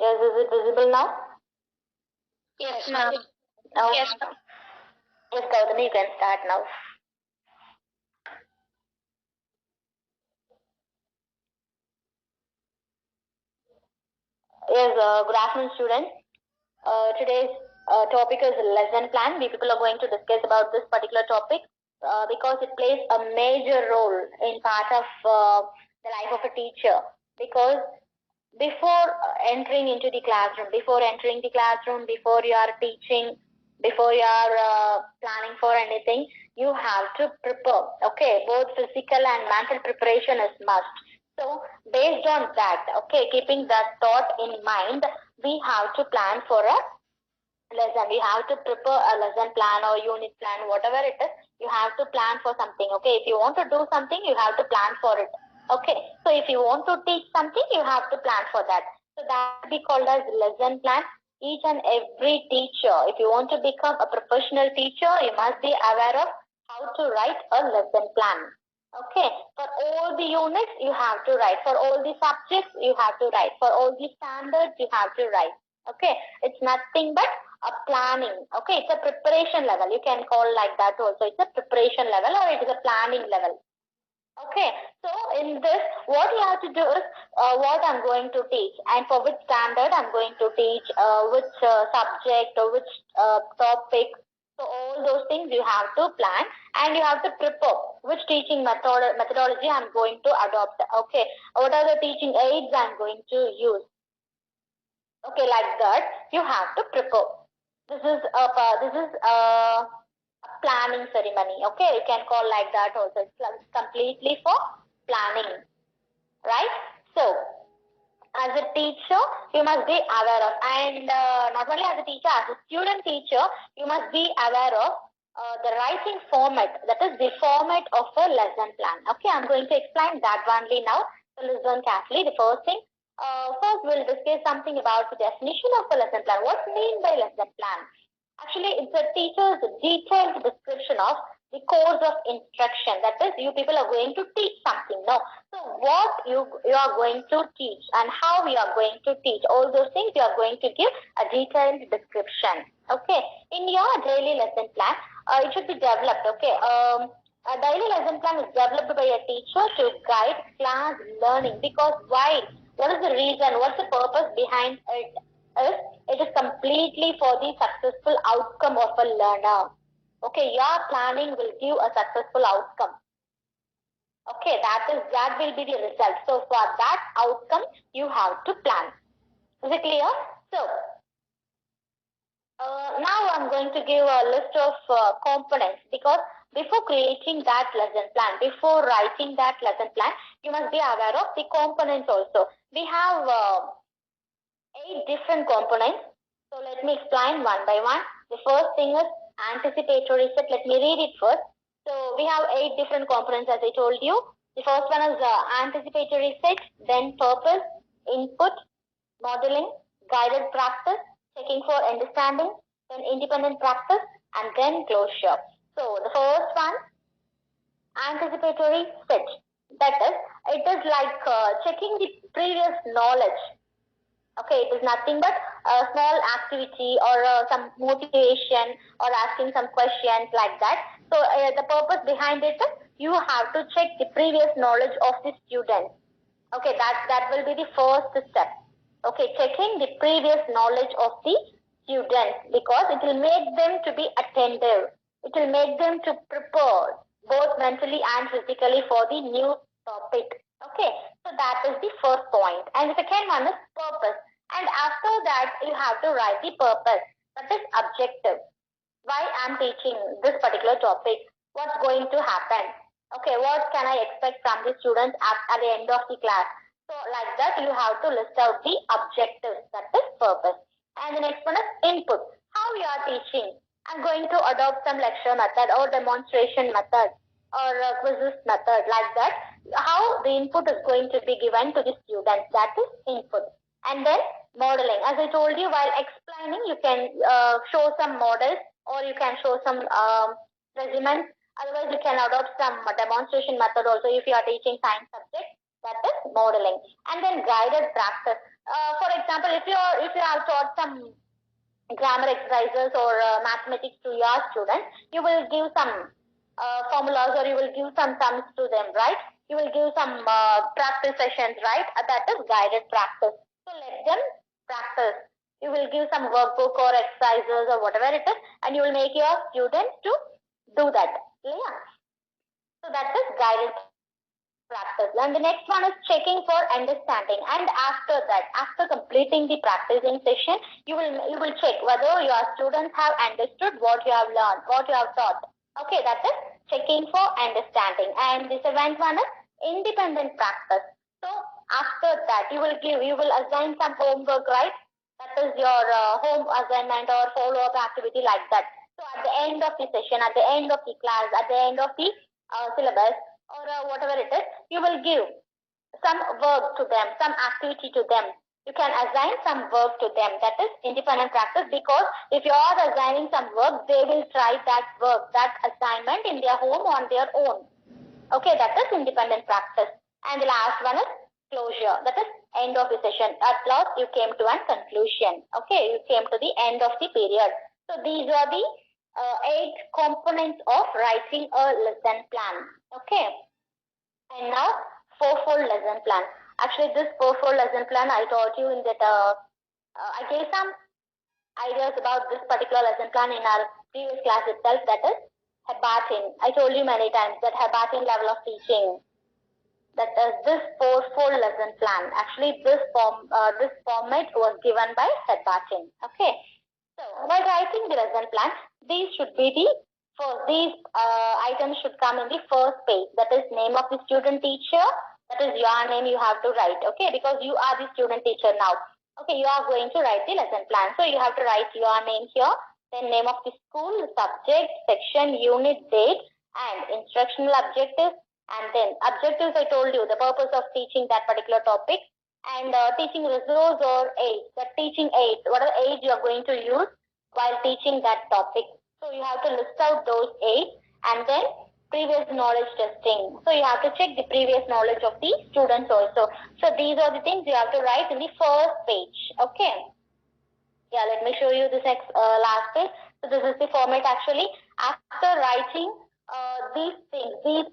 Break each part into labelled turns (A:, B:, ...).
A: Yes, is it visible now?
B: Yes, ma'am.
A: Now,
B: Yes, ma'am.
A: yes, Gautami, you can start now. Yes, good afternoon, students. Today's topic is lesson plan. We people are going to discuss about this particular topic because it plays a major role in part of the life of a teacher. Because before entering into the classroom, before you are teaching, before you are planning for anything, you have to prepare. Okay, both physical and mental preparation is must. So based on that, okay, keeping that thought in mind, we have to plan for a lesson. We have to prepare a lesson plan or unit plan, whatever it is. You have to plan for something. Okay, if you want to do something, you have to plan for it. Okay, so if you want to teach something, you have to plan for that. So that will be called as lesson plan. Each and every teacher, if you want to become a professional teacher, you must be aware of how to write a lesson plan. Okay, for all the units you have to write, for all the subjects you have to write, for all the standards you have to write. Okay, it's nothing but a planning. Okay, it's a preparation level. You can call like that also. It's a preparation level or it is a planning level. Okay, so in this, what you have to do is what I'm going to teach and for which standard I'm going to teach, which subject or which topic. So all those things you have to plan and you have to prepare which teaching methodology I'm going to adopt. Okay, what are the teaching aids I'm going to use. Okay, like that you have to prepare. This is a planning ceremony. Okay, you can call like that also. It's completely for planning, right? So as a teacher, you must be aware of, and not only as a teacher, as a student teacher, you must be aware of the writing format. That is the format of a lesson plan. Okay, I'm going to explain that only now. So listen carefully. The first thing, first we'll discuss something about the definition of a lesson plan. What mean by lesson plan? Actually, it's a teacher's detailed description of the course of instruction. That is, you people are going to teach something. No, so what you are going to teach and how you are going to teach, all those things you are going to give a detailed description. Okay, in your daily lesson plan, it should be developed. Okay, a daily lesson plan is developed by a teacher to guide class learning. Because why? What is the reason? What's the purpose behind it? Is it is completely for the successful outcome of a learner. Okay, your planning will give a successful outcome. Okay, that will be the result. So for that outcome, you have to plan. Is it clear? So now I'm going to give a list of components because before creating that lesson plan, before writing that lesson plan, you must be aware of the components also. We have 8 different components. So let me explain one by one. The first thing is anticipatory set. Let me read it first. So we have 8 different components as I told you. The first one is anticipatory set, then purpose, input, modeling, guided practice, checking for understanding, then independent practice, and then closure. So the first one, anticipatory set. That is, it is like checking the previous knowledge. Okay, it is nothing but a small activity or some motivation or asking some questions like that. So the purpose behind it is you have to check the previous knowledge of the student. Okay, that will be the first step. Okay, checking the previous knowledge of the students because it will make them to be attentive. It will make them to prepare both mentally and physically for the new topic. Okay, so that is the first point. And the second one is purpose. And after that, you have to write the purpose. That is objective. Why I'm teaching this particular topic? What's going to happen? Okay, what can I expect from the students at the end of the class? So like that, you have to list out the objectives. That is purpose. And the next one is input. How you are teaching? I'm going to adopt some lecture method or demonstration method or quizzes method like that. How the input is going to be given to the students. That is input. And then modeling. As I told you, while explaining, you can show some models or you can show some regiments. Otherwise, you can adopt some demonstration method also if you are teaching science subject. That is modeling. And then guided practice. For example, if you have taught some grammar exercises or mathematics to your students, you will give some formulas, or you will give some sums to them, right? You will give some practice sessions, right? That is guided practice. So let them practice. You will give some workbook or exercises or whatever it is, and you will make your students to do that. Yeah. So that is guided practice. And the next one is checking for understanding. And after that, after completing the practicing session, you will check whether your students have understood what you have learned, what you have taught. Okay, that is checking for understanding. And the seventh one is independent practice. So after that, you will assign some homework, right? That is your home assignment or follow-up activity like that. So at the end of the session, at the end of the class, at the end of the syllabus, or whatever it is, you will give some work to them, some activity to them. You can assign some work to them. That is independent practice, because if you are assigning some work, they will try that work, that assignment in their home on their own. Okay, that is independent practice. And the last one is closure. That is end of the session. At last, you came to a conclusion. Okay, you came to the end of the period. So these are the 8 components of writing a lesson plan. Okay. And now, fourfold lesson plan. Actually, this fourfold lesson plan, I taught you in that, I gave some ideas about this particular lesson plan in our previous class itself, that is Hebartin. I told you many times that Hebartin level of teaching, that is this fourfold lesson plan. Actually, this format was given by Hebartin. Okay. So, while writing the lesson plan, these should be these items should come in the first page. That is name of the student teacher. That is your name you have to write. Okay, because you are the student teacher now. Okay, you are going to write the lesson plan. So you have to write your name here, then name of the school, subject, section, unit, date, and instructional objectives. And then objectives, I told you, the purpose of teaching that particular topic. And teaching resource or aid, the teaching aid, what are the aids you are going to use while teaching that topic. So you have to list out those aids, and then previous knowledge testing. So you have to check the previous knowledge of the students also. So these are the things you have to write in the first page. Okay. Yeah, let me show you this next last page. So this is the format actually. After writing these things, these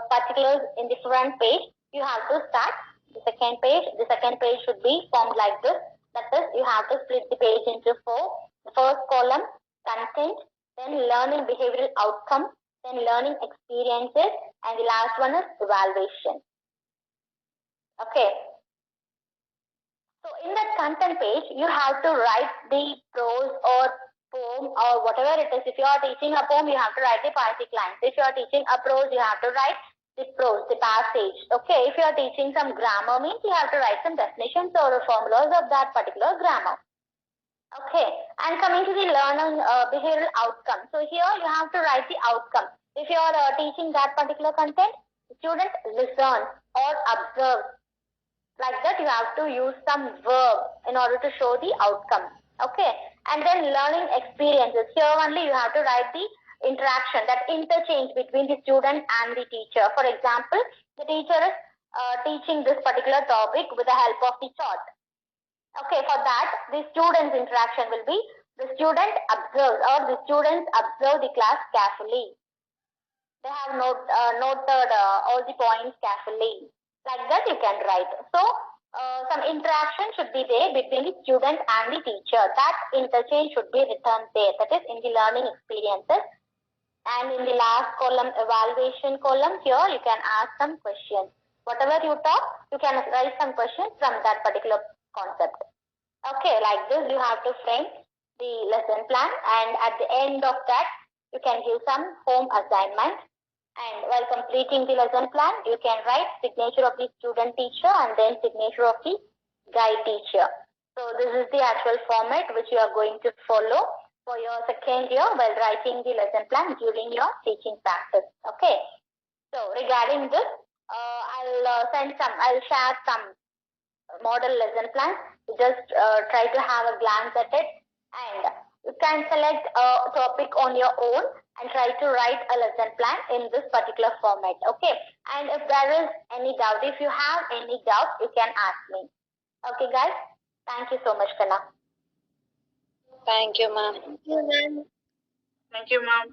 A: particulars in the front page, you have to start the second page. The second page should be formed like this. That is, you have to split the page into 4. The first column, content, then learning behavioral outcome, then learning experiences, and the last one is evaluation. Okay. So in that content page, you have to write the prose or poem or whatever it is. If you are teaching a poem, you have to write the poetic lines. If you are teaching a prose, you have to write the prose, the passage. Okay, if you are teaching some grammar, means you have to write some definitions or formulas of that particular grammar. Okay, and coming to the learning behavioral outcome. So here you have to write the outcome. If you are teaching that particular content, the student listens or observes. Like that, you have to use some verb in order to show the outcome. Okay, and then learning experiences. Here only you have to write the interaction, that interchange between the student and the teacher. For example, the teacher is teaching this particular topic with the help of the chart. Okay, for that, the student's interaction will be the student observes, or the students observe the class carefully. They have noted all the points carefully. Like that, you can write. So, some interaction should be there between the student and the teacher. That interchange should be written there. That is in the learning experiences. And in the last column, evaluation column, here you can ask some questions. Whatever you talk, you can write some questions from that particular concept. Okay, like this, you have to frame the lesson plan, and at the end of that, you can give some home assignment. And while completing the lesson plan, you can write signature of the student teacher and then signature of the guide teacher. So this is the actual format which you are going to follow for your second year while writing the lesson plan during your teaching practice. Okay. So regarding this, I'll share some model lesson plans. You just try to have a glance at it, and you can select a topic on your own and try to write a lesson plan in this particular format. Okay. And if there is any doubt, if you have any doubt, you can ask me. Okay, guys. Thank you so much, Kana.
B: Thank you, ma'am.
C: Thank you, ma'am. Thank you, ma'am.